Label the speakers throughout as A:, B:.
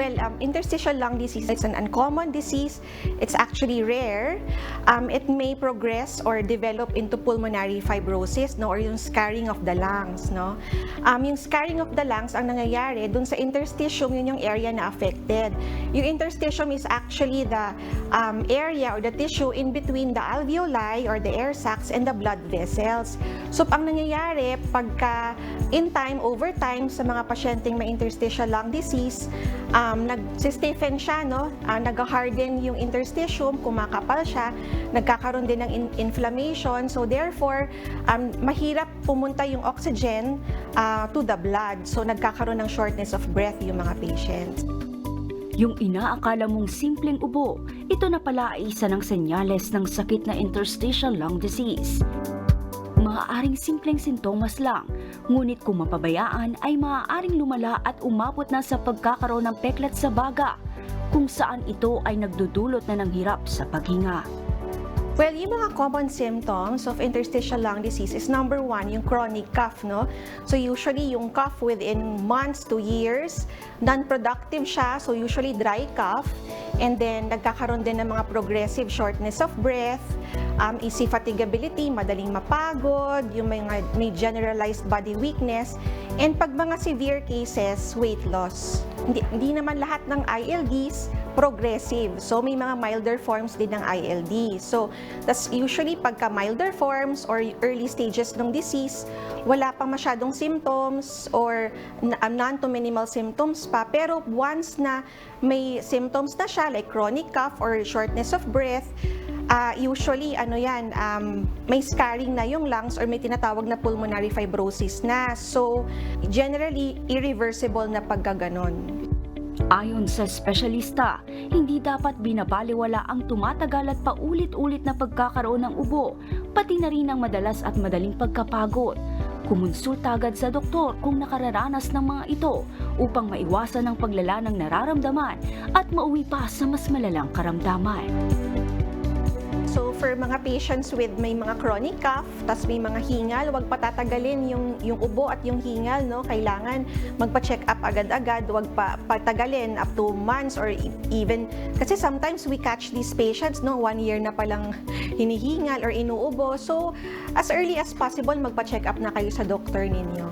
A: Well, interstitial lung disease is an uncommon disease. It's actually rare. It may progress or develop into pulmonary fibrosis, no, or yung scarring of the lungs, no. Yung scarring of the lungs, ang nangyayari dun sa interstitium, yun yung area na affected. Yung interstitium is actually the area or the tissue in between the alveoli or the air sacs and the blood vessels. So, ang nangyayari pagka in time, over time, sa mga pasyenteng may interstitial lung disease, nag-stiffen siya, no? Nag-harden yung interstitium, kumakapal siya, nagkakaroon din ng inflammation. So therefore, mahirap pumunta yung oxygen to the blood. So nagkakaroon ng shortness of breath yung mga patients.
B: Yung inaakala mong simpleng ubo, ito na pala ay isa ng senyales ng sakit na interstitial lung disease. Maaaring simpleng sintomas lang, ngunit kung mapabayaan ay maaaring lumala at umabot na sa pagkakaroon ng peklat sa baga, kung saan ito ay nagdudulot na ng hirap sa paghinga.
A: Well, yung mga common symptoms of interstitial lung disease is number 1, yung chronic cough, no? So usually yung cough within months to years, non-productive siya, so usually dry cough, and then nagkakaroon din ng mga progressive shortness of breath, easy fatigability, madaling mapagod, yung may generalized body weakness, and pag mga severe cases, weight loss. Hindi naman lahat ng ILDs progressive. So, may mga milder forms din ng ILD. So, that's usually pagka milder forms or early stages ng disease, wala pang masyadong symptoms or none to minimal symptoms pa. Pero once na may symptoms na siya, like chronic cough or shortness of breath, usually, may scarring na yung lungs or may tinatawag na pulmonary fibrosis na. So, generally, irreversible na pagkaganon.
B: Ayon sa espesyalista, hindi dapat binabaliwala ang tumatagal at paulit-ulit na pagkakaroon ng ubo, pati na rin ang madalas at madaling pagkapagod. Kumonsulta agad sa doktor kung nakararanas ng mga ito upang maiwasan ang paglala ng nararamdaman at mauwi pa sa mas malalang karamdaman.
A: So for mga patients with may mga chronic cough, tas may mga hingal, huwag patatagalin yung ubo at yung hingal, no? Kailangan magpa-check up agad-agad, huwag patagalin up to months or even, kasi sometimes we catch these patients, no? 1 year na palang hinihingal or inuubo. So as early as possible, magpa-check up na kayo sa doktor ninyo.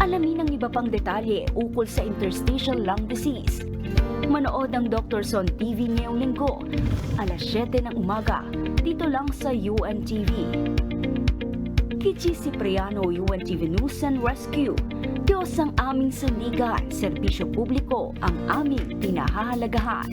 B: Alamin ang iba pang detalye ukol sa interstitial lung disease. Manood ng Dr. Son TV ngayong linggo, alas 7 ng umaga, dito lang sa UNTV. Kichi Cipriano, UNTV News and Rescue. Diyos ang aming sandigan, serbisyo publiko ang aming pinahahalagahan.